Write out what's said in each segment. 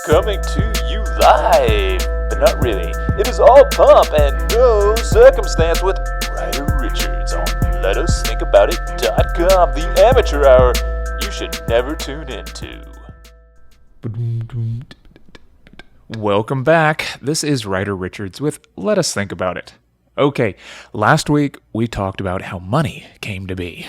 coming to you live, but not really. It is all pomp and no circumstance with Ryder Richards on LetUsThinkAboutIt.com, the amateur hour you should never tune into. Welcome back. This is Ryder Richards with Let Us Think About It. Okay, last week we talked about how money came to be,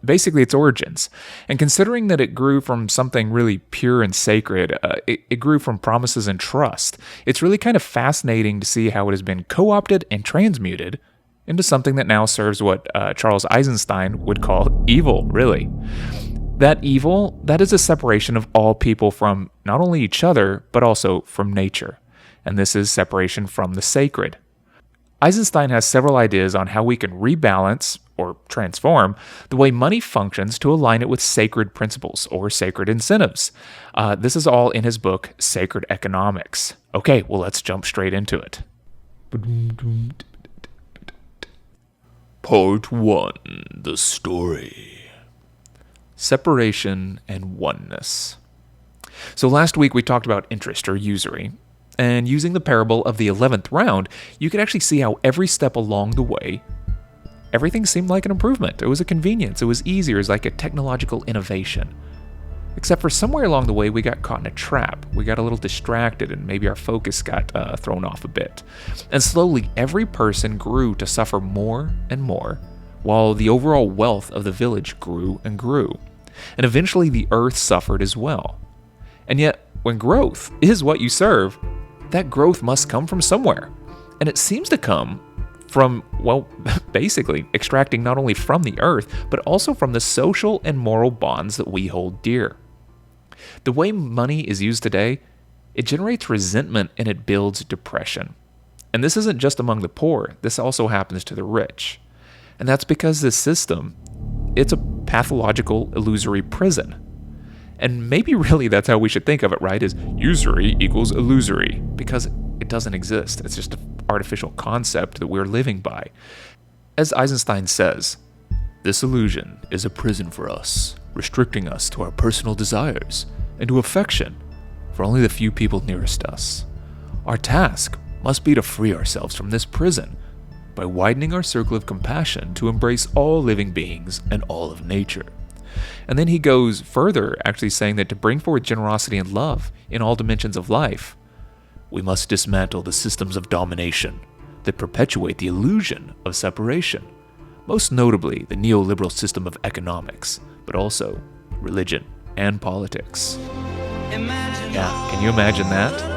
basically its origins. And considering that it grew from something really pure and sacred, it grew from promises and trust, it's really kind of fascinating to see how it has been co-opted and transmuted into something that now serves what Charles Eisenstein would call evil, really. That evil, that is a separation of all people from not only each other, but also from nature. And this is separation from the sacred. Eisenstein has several ideas on how we can rebalance, or transform, the way money functions to align it with sacred principles or sacred incentives. This is all in his book, Sacred Economics. Okay, well, let's jump straight into it. Part 1, the story. Separation and oneness. So last week we talked about interest or usury. And using the parable of the 11th round, you could actually see how every step along the way, everything seemed like an improvement. It was a convenience. It was easier. It was like a technological innovation. Except for somewhere along the way, we got caught in a trap. We got a little distracted, and maybe our focus got thrown off a bit. And slowly, every person grew to suffer more and more, while the overall wealth of the village grew and grew. And eventually, the earth suffered as well. And yet, when growth is what you serve, that growth must come from somewhere. And it seems to come from, well, basically extracting not only from the earth, but also from the social and moral bonds that we hold dear. The way money is used today, it generates resentment and it builds depression. And this isn't just among the poor, this also happens to the rich. And that's because this system, it's a pathological, illusory prison. And maybe really that's how we should think of it, right? Is usury equals illusory, because it doesn't exist. It's just an artificial concept that we're living by. As Eisenstein says, this illusion is a prison for us, restricting us to our personal desires and to affection for only the few people nearest us. Our task must be to free ourselves from this prison by widening our circle of compassion to embrace all living beings and all of nature. And then he goes further, actually saying that to bring forward generosity and love in all dimensions of life, we must dismantle the systems of domination that perpetuate the illusion of separation, most notably the neoliberal system of economics, but also religion and politics. Yeah, can you imagine that?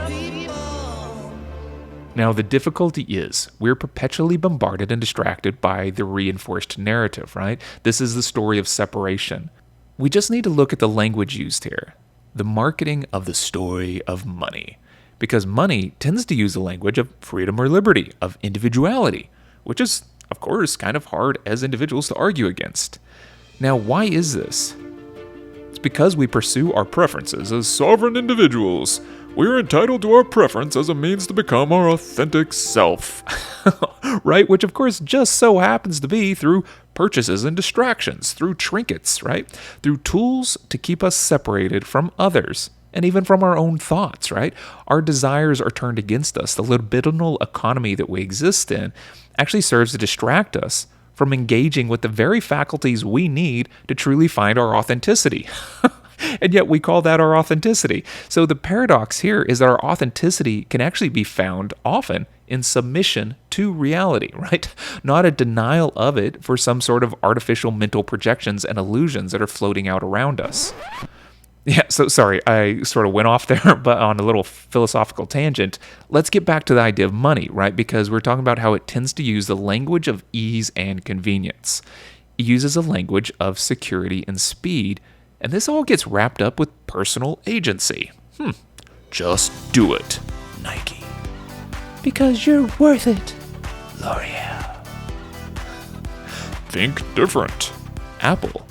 Now, the difficulty is we're perpetually bombarded and distracted by the reinforced narrative, right? This is the story of separation. We just need to look at the language used here, the marketing of the story of money, because money tends to use the language of freedom or liberty, of individuality, which is, of course, kind of hard as individuals to argue against. Now, why is this? It's because we pursue our preferences as sovereign individuals. We're entitled to our preference as a means to become our authentic self, right? Which, of course, just so happens to be through purchases and distractions, through trinkets, right? Through tools to keep us separated from others, and even from our own thoughts, right? Our desires are turned against us. The libidinal economy that we exist in actually serves to distract us from engaging with the very faculties we need to truly find our authenticity. And yet we call that our authenticity. So the paradox here is that our authenticity can actually be found often in submission to reality, right? Not a denial of it for some sort of artificial mental projections and illusions that are floating out around us. Yeah, so sorry, I sort of went off there, but on a little philosophical tangent. Let's get back to the idea of money, right? Because we're talking about how it tends to use the language of ease and convenience. It uses a language of security and speed, and this all gets wrapped up with personal agency. Just do it, Nike. Because you're worth it, L'Oreal. Think different, Apple.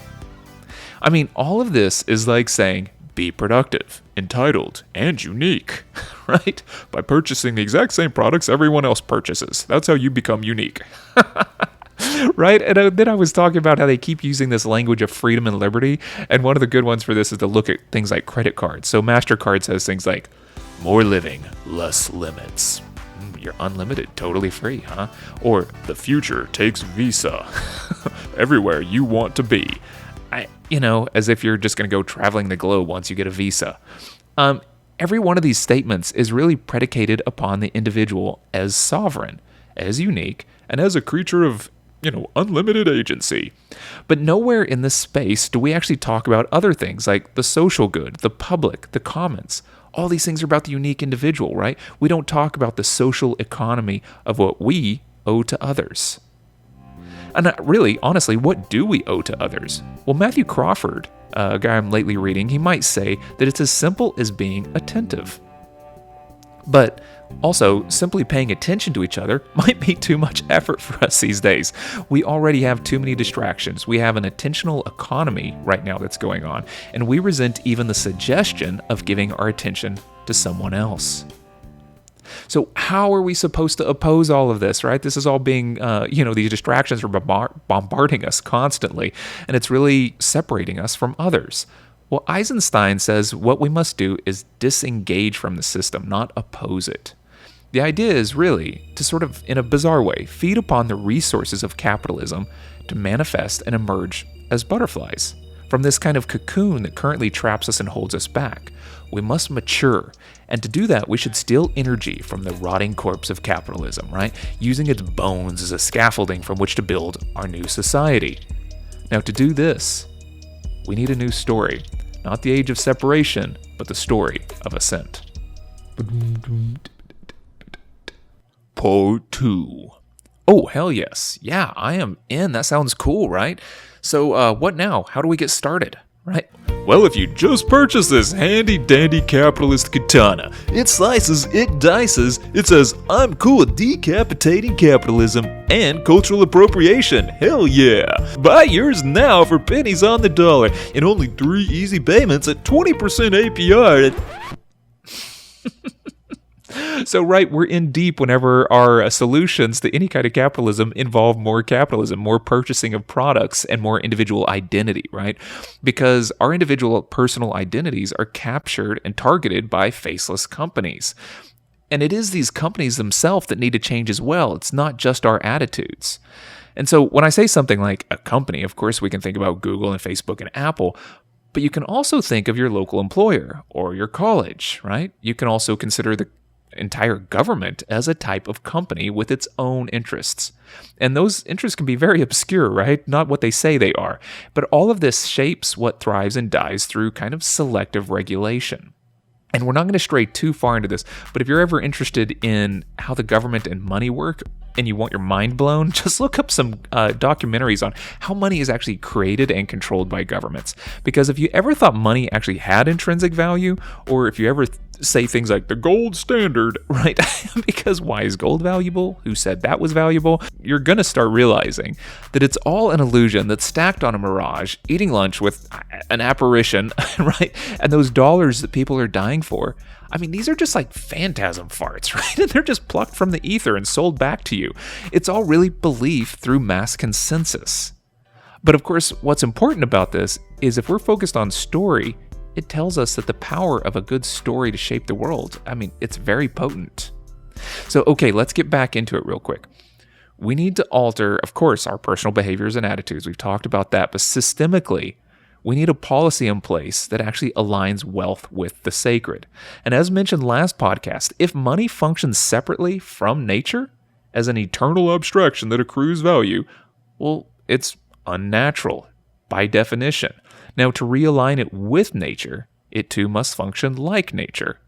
I mean, all of this is like saying, be productive, entitled, and unique, right? By purchasing the exact same products everyone else purchases. That's how you become unique. Right? And then I was talking about how they keep using this language of freedom and liberty. And one of the good ones for this is to look at things like credit cards. So MasterCard says things like, more living, less limits. You're unlimited, totally free, huh? Or the future takes Visa. Everywhere you want to be. As if you're just going to go traveling the globe once you get a visa. Every one of these statements is really predicated upon the individual as sovereign, as unique, and as a creature of, unlimited agency. But nowhere in this space do we actually talk about other things like the social good, the public, the commons. All these things are about the unique individual, right? We don't talk about the social economy of what we owe to others. And really, honestly, what do we owe to others? Well, Matthew Crawford, a guy I'm lately reading, he might say that it's as simple as being attentive. But also, simply paying attention to each other might be too much effort for us these days. We already have too many distractions. We have an attentional economy right now that's going on, and we resent even the suggestion of giving our attention to someone else. So how are we supposed to oppose all of this, right? This is all being, these distractions are bombarding us constantly, and it's really separating us from others. Well, Eisenstein says what we must do is disengage from the system, not oppose it. The idea is really to sort of, in a bizarre way, feed upon the resources of capitalism to manifest and emerge as butterflies. From this kind of cocoon that currently traps us and holds us back, we must mature. And to do that, we should steal energy from the rotting corpse of capitalism, right? Using its bones as a scaffolding from which to build our new society. Now, to do this, we need a new story. Not the age of separation, but the story of ascent. Part 2. Oh, hell yes. Yeah, I am in. That sounds cool, right? So, what now? How do we get started, right? Well, if you just purchased this handy-dandy capitalist katana, it slices, it dices, it says, I'm cool with decapitating capitalism and cultural appropriation. Hell yeah! Buy yours now for pennies on the dollar in only 3 easy payments at 20% APR. So, right, we're in deep whenever our solutions to any kind of capitalism involve more capitalism, more purchasing of products, and more individual identity, right? Because our individual personal identities are captured and targeted by faceless companies. And it is these companies themselves that need to change as well. It's not just our attitudes. And so when I say something like a company, of course, we can think about Google and Facebook and Apple, but you can also think of your local employer or your college, right? You can also consider the entire government as a type of company with its own interests. And those interests can be very obscure, right? Not what they say they are. But all of this shapes what thrives and dies through kind of selective regulation. And we're not going to stray too far into this, but if you're ever interested in how the government and money work and you want your mind blown, just look up some documentaries on how money is actually created and controlled by governments. Because if you ever thought money actually had intrinsic value, or if you ever say things like the gold standard, right? Because why is gold valuable? Who said that was valuable? You're going to start realizing that it's all an illusion that's stacked on a mirage, eating lunch with an apparition, right? And those dollars that people are dying for, I mean, these are just like phantasm farts, right? And they're just plucked from the ether and sold back to you. It's all really belief through mass consensus. But of course, what's important about this is if we're focused on story, it tells us that the power of a good story to shape the world, I mean, it's very potent. So, okay, let's get back into it real quick. We need to alter, of course, our personal behaviors and attitudes. We've talked about that, but systemically, we need a policy in place that actually aligns wealth with the sacred. And as mentioned last podcast, if money functions separately from nature as an eternal abstraction that accrues value, well, it's unnatural by definition. Now, to realign it with nature, it too must function like nature.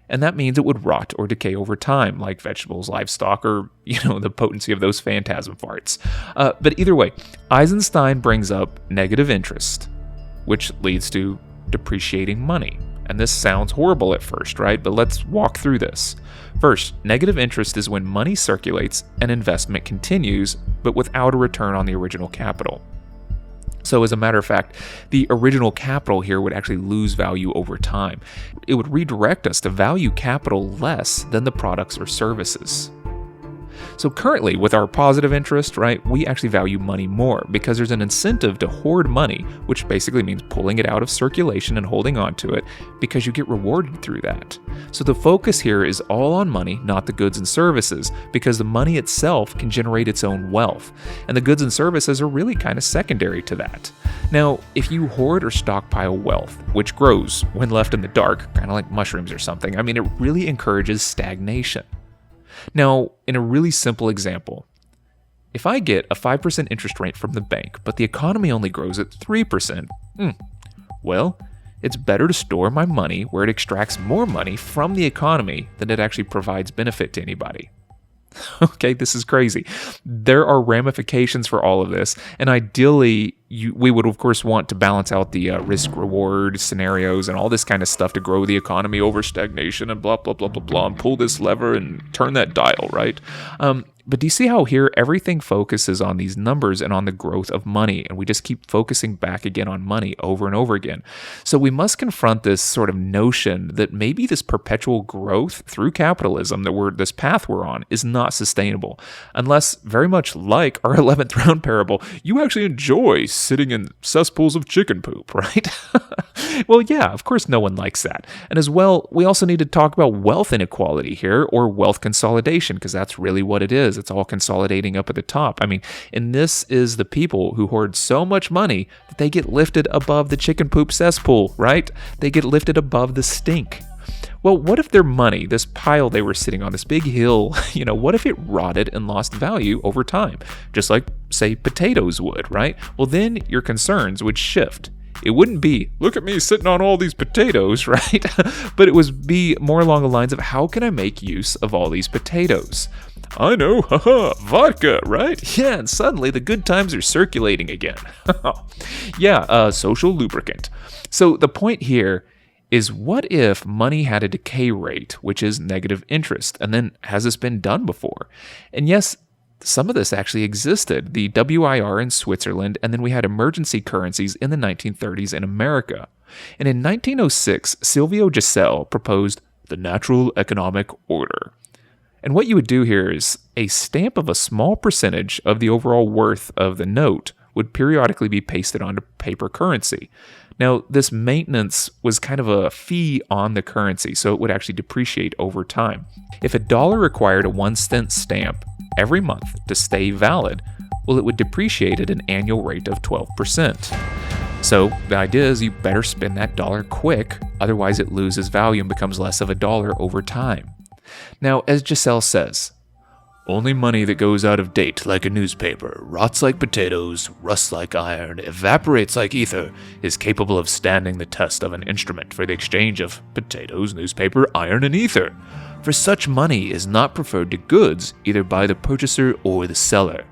And that means it would rot or decay over time, like vegetables, livestock, or, the potency of those phantasm farts. But either way, Eisenstein brings up negative interest, which leads to depreciating money. And this sounds horrible at first, right? But let's walk through this. First, negative interest is when money circulates and investment continues, but without a return on the original capital. So as a matter of fact, the original capital here would actually lose value over time. It would redirect us to value capital less than the products or services. So currently, with our positive interest, right, we actually value money more because there's an incentive to hoard money, which basically means pulling it out of circulation and holding on to it because you get rewarded through that. So the focus here is all on money, not the goods and services, because the money itself can generate its own wealth, and the goods and services are really kind of secondary to that. Now, if you hoard or stockpile wealth, which grows when left in the dark, kind of like mushrooms or something, I mean, it really encourages stagnation. Now, in a really simple example, if I get a 5% interest rate from the bank, but the economy only grows at 3%, well, it's better to store my money where it extracts more money from the economy than it actually provides benefit to anybody. Okay, this is crazy. There are ramifications for all of this, and ideally, we would of course want to balance out the risk-reward scenarios and all this kind of stuff to grow the economy over stagnation and blah, blah, blah, blah, blah, and pull this lever and turn that dial, right? But do you see how here everything focuses on these numbers and on the growth of money, and we just keep focusing back again on money over and over again? So we must confront this sort of notion that maybe this perpetual growth through capitalism this path we're on is not sustainable, unless, very much like our 11th round parable, you actually enjoy sitting in cesspools of chicken poop, right? Well, yeah, of course no one likes that. And as well, we also need to talk about wealth inequality here, or wealth consolidation, because that's really what it is. It's all consolidating up at the top. I mean, and this is the people who hoard so much money that they get lifted above the chicken poop cesspool, right? They get lifted above the stink. Well, what if their money, this pile they were sitting on, this big hill, what if it rotted and lost value over time? Just like, say, potatoes would, right? Well, then your concerns would shift. It wouldn't be, look at me sitting on all these potatoes, right? But it would be more along the lines of, how can I make use of all these potatoes? I know, vodka, right? Yeah, and suddenly the good times are circulating again. Yeah, social lubricant. So the point here is, what if money had a decay rate, which is negative interest? And then, has this been done before? And yes, some of this actually existed, the WIR in Switzerland, and then we had emergency currencies in the 1930s in America. And in 1906, Silvio Gesell proposed the natural economic order. And what you would do here is a stamp of a small percentage of the overall worth of the note would periodically be pasted onto paper currency. Now, this maintenance was kind of a fee on the currency, so it would actually depreciate over time. If a dollar required a 1-cent stamp every month to stay valid, well, it would depreciate at an annual rate of 12%. So the idea is you better spend that dollar quick, otherwise it loses value and becomes less of a dollar over time. Now, as Gesell says, only money that goes out of date like a newspaper, rots like potatoes, rusts like iron, evaporates like ether, is capable of standing the test of an instrument for the exchange of potatoes, newspaper, iron, and ether. For such money is not preferred to goods either by the purchaser or the seller,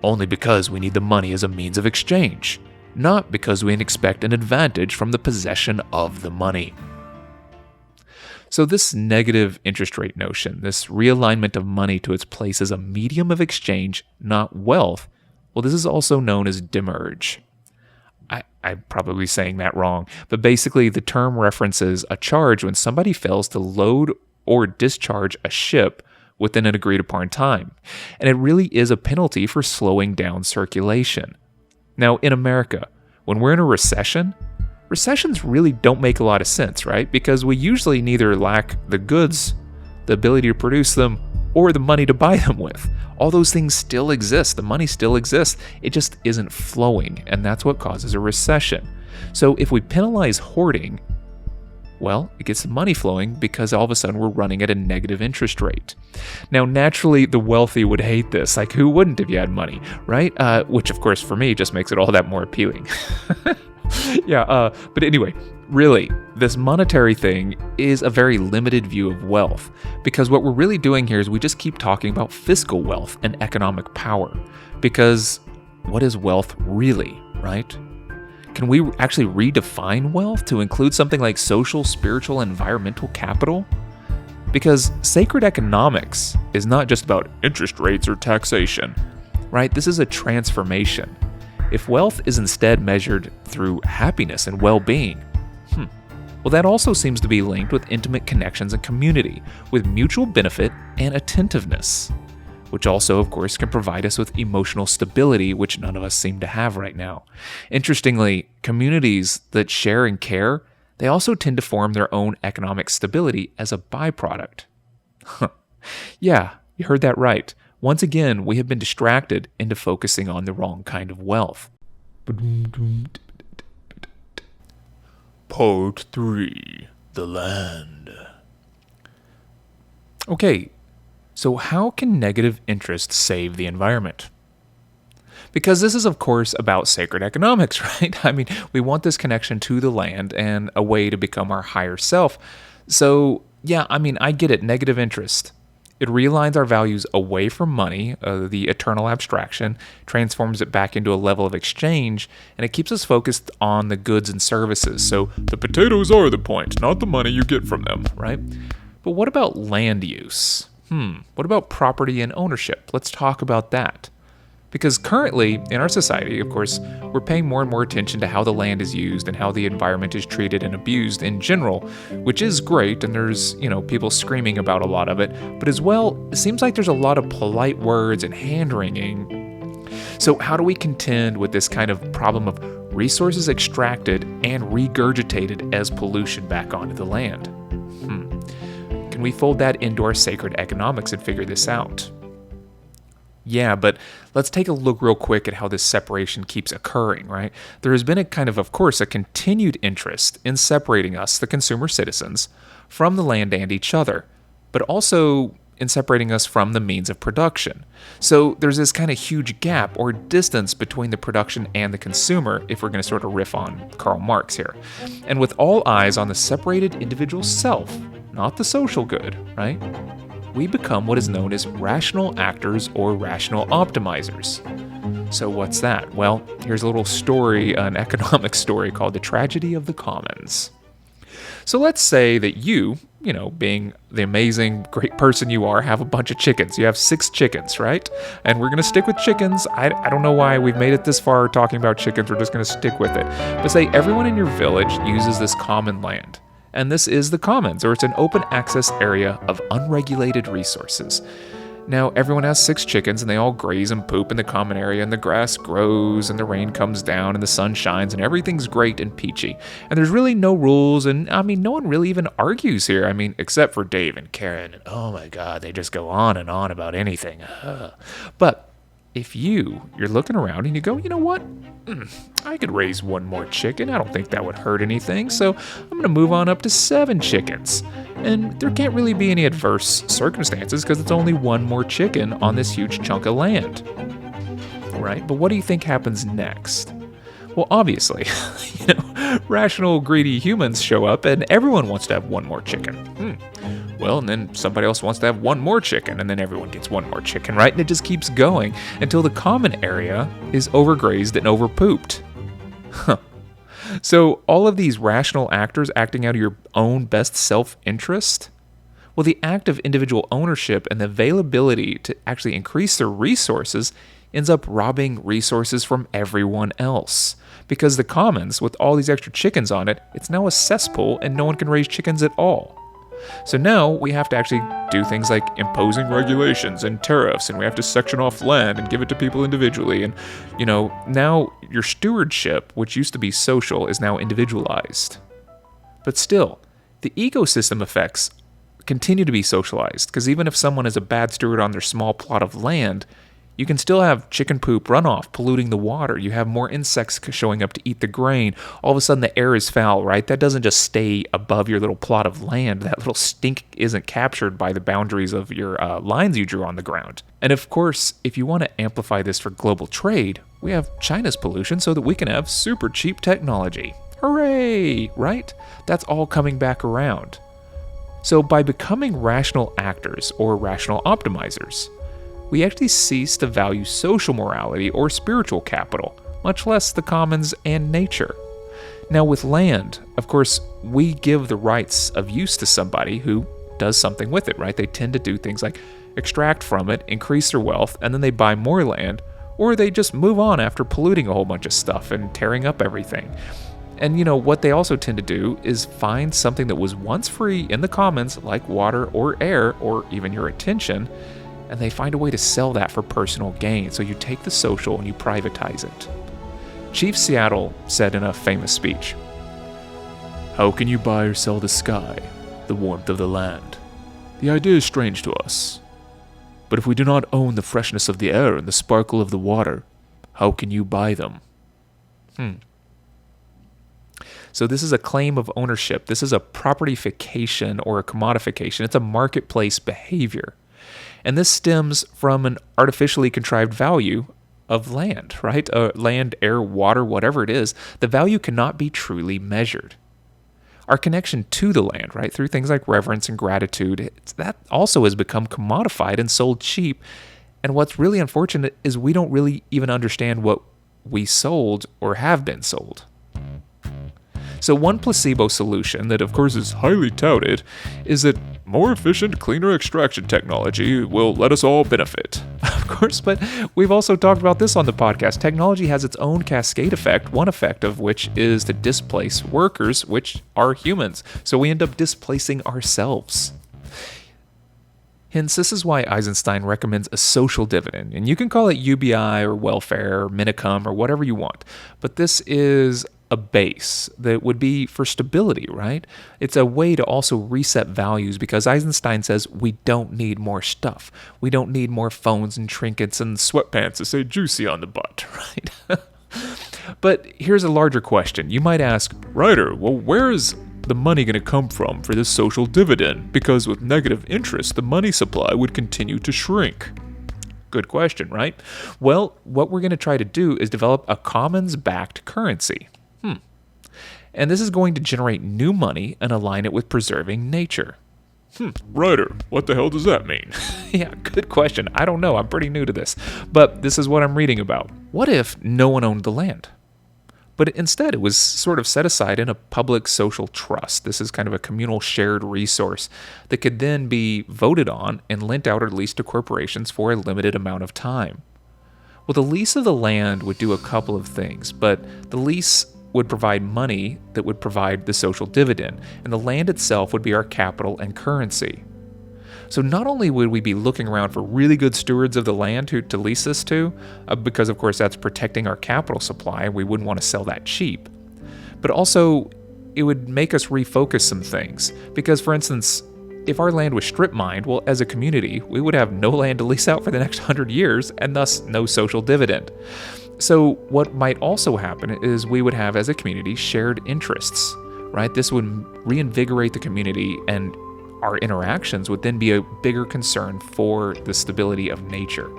only because we need the money as a means of exchange, not because we expect an advantage from the possession of the money. So this negative interest rate notion, this realignment of money to its place as a medium of exchange, not wealth, well, this is also known as demurrage. I'm probably saying that wrong, but basically the term references a charge when somebody fails to load or discharge a ship within an agreed upon time. And it really is a penalty for slowing down circulation. Now, in America, when we're in a recession, recessions really don't make a lot of sense, right? Because we usually neither lack the goods, the ability to produce them, or the money to buy them with. All those things still exist. The money still exists. It just isn't flowing, and that's what causes a recession. So if we penalize hoarding, well, it gets the money flowing because all of a sudden we're running at a negative interest rate. Now, naturally, the wealthy would hate this. Like, who wouldn't if you had money, right? Which, of course, for me, just makes it all that more appealing. But anyway, really, this monetary thing is a very limited view of wealth, because what we're really doing here is we just keep talking about fiscal wealth and economic power, because what is wealth really, right? Can we actually redefine wealth to include something like social, spiritual, and environmental capital? Because sacred economics is not just about interest rates or taxation, right? This is a transformation. If wealth is instead measured through happiness and well-being, well, that also seems to be linked with intimate connections and community, with mutual benefit and attentiveness. which also, of course, can provide us with emotional stability, which none of us seem to have right now. Interestingly, communities that share and care, they also tend to form their own economic stability as a byproduct. Yeah, you heard that right. Once again, we have been distracted into focusing on the wrong kind of wealth. Part 3. The Land. Okay, so how can negative interest save the environment? Because this is, of course, about sacred economics, right? I mean, we want this connection to the land and a way to become our higher self. So, yeah, I mean, I get it, negative interest. It realigns our values away from money, the eternal abstraction, transforms it back into a level of exchange, and it keeps us focused on the goods and services. So the potatoes are the point, not the money you get from them, right? But what about land use? What about property and ownership? Let's talk about that. Because currently, in our society, of course, we're paying more and more attention to how the land is used and how the environment is treated and abused in general, which is great, and there's, people screaming about a lot of it, but as well, it seems like there's a lot of polite words and hand-wringing. So how do we contend with this kind of problem of resources extracted and regurgitated as pollution back onto the land? Can we fold that into our sacred economics and figure this out? Yeah, but let's take a look real quick at how this separation keeps occurring, right? There has been a kind of course, a continued interest in separating us, the consumer citizens, from the land and each other, but also in separating us from the means of production. So there's this kind of huge gap or distance between the production and the consumer, if we're going to sort of riff on Karl Marx here. And with all eyes on the separated individual self, not the social good, right? We become what is known as rational actors or rational optimizers. So what's that? Well, here's a little story, an economic story called The Tragedy of the Commons. So let's say that you, being the amazing, great person you are, have a bunch of chickens. You have 6 chickens, right? And we're going to stick with chickens. I don't know why we've made it this far talking about chickens. We're just going to stick with it. But say everyone in your village uses this common land. And this is the commons, or it's an open access area of unregulated resources. Now, everyone has 6 chickens, and they all graze and poop in the common area, and the grass grows, and the rain comes down, and the sun shines, and everything's great and peachy. And there's really no rules, and no one really even argues here. Except for Dave and Karen, and oh my God, they just go on and on about anything. But if you're looking around and you go, you know what? I could raise 1 more chicken. I don't think that would hurt anything. So I'm going to move on up to 7 chickens. And there can't really be any adverse circumstances because it's only 1 more chicken on this huge chunk of land. Right? But what do you think happens next? Well, obviously, rational, greedy humans show up and everyone wants to have 1 more chicken. Well, and then somebody else wants to have 1 more chicken, and then everyone gets 1 more chicken, right? And it just keeps going until the common area is overgrazed and overpooped. So all of these rational actors acting out of your own best self-interest? Well, the act of individual ownership and the availability to actually increase their resources ends up robbing resources from everyone else. Because the commons, with all these extra chickens on it, it's now a cesspool and no one can raise chickens at all. So now we have to actually do things like imposing regulations and tariffs, and we have to section off land and give it to people individually. And, now your stewardship, which used to be social, is now individualized. But still, the ecosystem effects continue to be socialized, because even if someone is a bad steward on their small plot of land, you can still have chicken poop runoff polluting the water. You have more insects showing up to eat the grain. All of a sudden the air is foul, right? That doesn't just stay above your little plot of land. That little stink isn't captured by the boundaries of your lines you drew on the ground. And of course, if you want to amplify this for global trade, we have China's pollution so that we can have super cheap technology. Hooray, right? That's all coming back around. So by becoming rational actors or rational optimizers, we actually cease to value social morality or spiritual capital, much less the commons and nature. Now with land, of course, we give the rights of use to somebody who does something with it, right? They tend to do things like extract from it, increase their wealth, and then they buy more land, or they just move on after polluting a whole bunch of stuff and tearing up everything. And what they also tend to do is find something that was once free in the commons, like water or air, or even your attention, and they find a way to sell that for personal gain. So you take the social and you privatize it. Chief Seattle said in a famous speech, "How can you buy or sell the sky, the warmth of the land? The idea is strange to us. But if we do not own the freshness of the air and the sparkle of the water, how can you buy them?" So this is a claim of ownership. This is a propertification or a commodification. It's a marketplace behavior. And this stems from an artificially contrived value of land, right? Land, air, water, whatever it is, the value cannot be truly measured. Our connection to the land, right, through things like reverence and gratitude, that also has become commodified and sold cheap. And what's really unfortunate is we don't really even understand what we sold or have been sold. So one placebo solution that of course is highly touted is that more efficient, cleaner extraction technology will let us all benefit. Of course, but we've also talked about this on the podcast. Technology has its own cascade effect, one effect of which is to displace workers, which are humans. So we end up displacing ourselves. Hence, this is why Eisenstein recommends a social dividend. And you can call it UBI or welfare or minicum or whatever you want. But this is a base that would be for stability, right? It's a way to also reset values because Eisenstein says we don't need more stuff. We don't need more phones and trinkets and sweatpants that say juicy on the butt, right? But here's a larger question. You might ask, Ryder, well, where is the money going to come from for this social dividend? Because with negative interest, the money supply would continue to shrink. Good question, right? Well, what we're going to try to do is develop a commons-backed currency. And this is going to generate new money and align it with preserving nature. Ryder, what the hell does that mean? Yeah, good question. I don't know. I'm pretty new to this. But this is what I'm reading about. What if no one owned the land? But instead, it was sort of set aside in a public social trust. This is kind of a communal shared resource that could then be voted on and lent out or leased to corporations for a limited amount of time. Well, the lease of the land would do a couple of things, but the lease would provide money that would provide the social dividend, and the land itself would be our capital and currency. So not only would we be looking around for really good stewards of the land to lease this to, because of course that's protecting our capital supply, we wouldn't want to sell that cheap, but also it would make us refocus some things. Because for instance, if our land was strip mined, well, as a community, we would have no land to lease out for the next 100 years, and thus no social dividend. So what might also happen is we would have, as a community, shared interests, right? This would reinvigorate the community, and our interactions would then be a bigger concern for the stability of nature.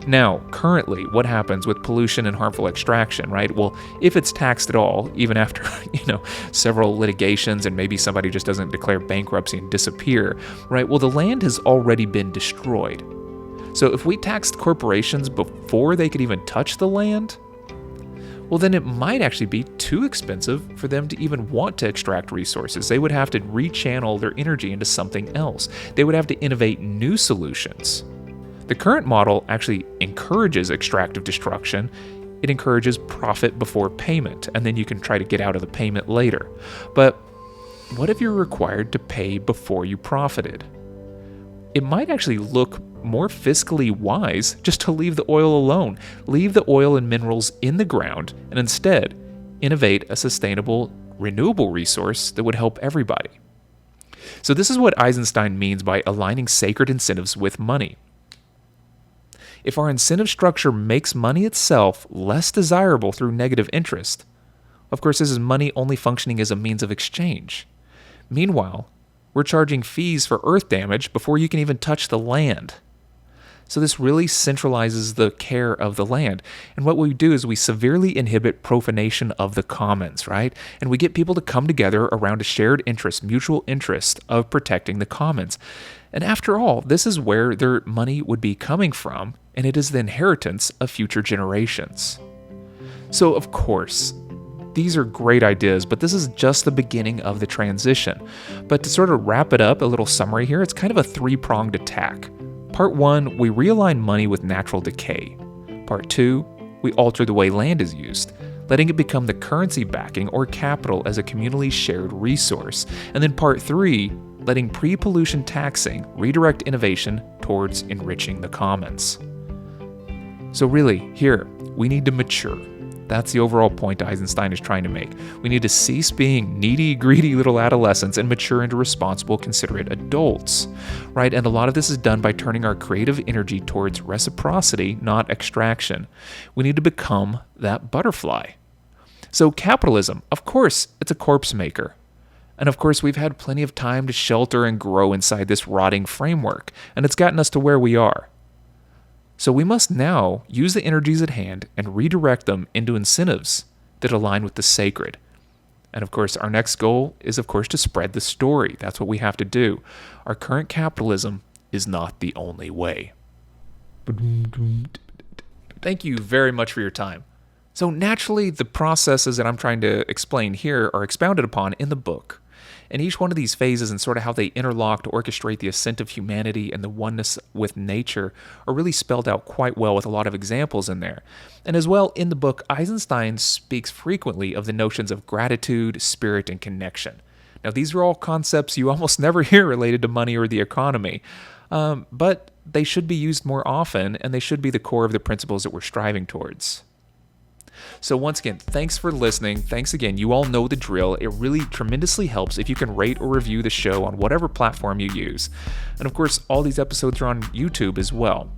Now, currently, what happens with pollution and harmful extraction, right? Well, if it's taxed at all, even after, several litigations and maybe somebody just doesn't declare bankruptcy and disappear, right? Well, the land has already been destroyed. So if we taxed corporations before they could even touch the land, well, then it might actually be too expensive for them to even want to extract resources. They would have to rechannel their energy into something else. They would have to innovate new solutions. The current model actually encourages extractive destruction. It encourages profit before payment, and then you can try to get out of the payment later. But what if you're required to pay before you profited? It might actually look more fiscally wise just to leave the oil alone, leave the oil and minerals in the ground, and instead innovate a sustainable, renewable resource that would help everybody. So this is what Eisenstein means by aligning sacred incentives with money. If our incentive structure makes money itself less desirable through negative interest, of course this is money only functioning as a means of exchange. Meanwhile, we're charging fees for earth damage before you can even touch the land. So this really centralizes the care of the land. And what we do is we severely inhibit profanation of the commons, right? And we get people to come together around a shared interest, mutual interest of protecting the commons. And after all, this is where their money would be coming from, and it is the inheritance of future generations. So of course, these are great ideas, but this is just the beginning of the transition. But to sort of wrap it up, a little summary here, it's kind of a three-pronged attack. Part 1, we realign money with natural decay. Part 2, we alter the way land is used, letting it become the currency backing or capital as a communally shared resource. And then Part 3, letting pre-pollution taxing redirect innovation towards enriching the commons. So really, here, we need to mature. That's the overall point Eisenstein is trying to make. We need to cease being needy, greedy little adolescents and mature into responsible, considerate adults, right? And a lot of this is done by turning our creative energy towards reciprocity, not extraction. We need to become that butterfly. So capitalism, of course, it's a corpse maker. And of course, we've had plenty of time to shelter and grow inside this rotting framework, and it's gotten us to where we are. So we must now use the energies at hand and redirect them into incentives that align with the sacred. And of course, our next goal is, of course, to spread the story. That's what we have to do. Our current capitalism is not the only way. Thank you very much for your time. So naturally, the processes that I'm trying to explain here are expounded upon in the book. And each one of these phases and sort of how they interlock to orchestrate the ascent of humanity and the oneness with nature are really spelled out quite well with a lot of examples in there. And as well, in the book, Eisenstein speaks frequently of the notions of gratitude, spirit, and connection. Now, these are all concepts you almost never hear related to money or the economy, but they should be used more often, and they should be the core of the principles that we're striving towards. So once again, thanks for listening. Thanks again. You all know the drill. It really tremendously helps if you can rate or review the show on whatever platform you use. And of course, all these episodes are on YouTube as well.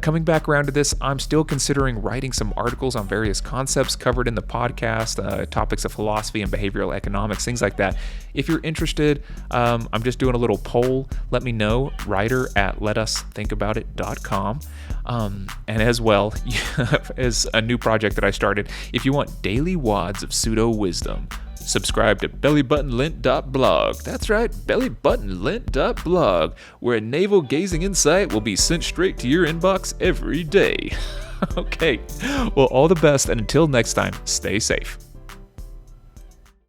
Coming back around to this, I'm still considering writing some articles on various concepts covered in the podcast, topics of philosophy and behavioral economics, things like that. If you're interested, I'm just doing a little poll. Let me know, writer@letusthinkaboutit.com. And as well, as a new project that I started, if you want daily wads of pseudo-wisdom, subscribe to bellybuttonlint.blog. That's right, bellybuttonlint.blog, where a navel-gazing insight will be sent straight to your inbox every day. Okay, well, all the best, and until next time, stay safe.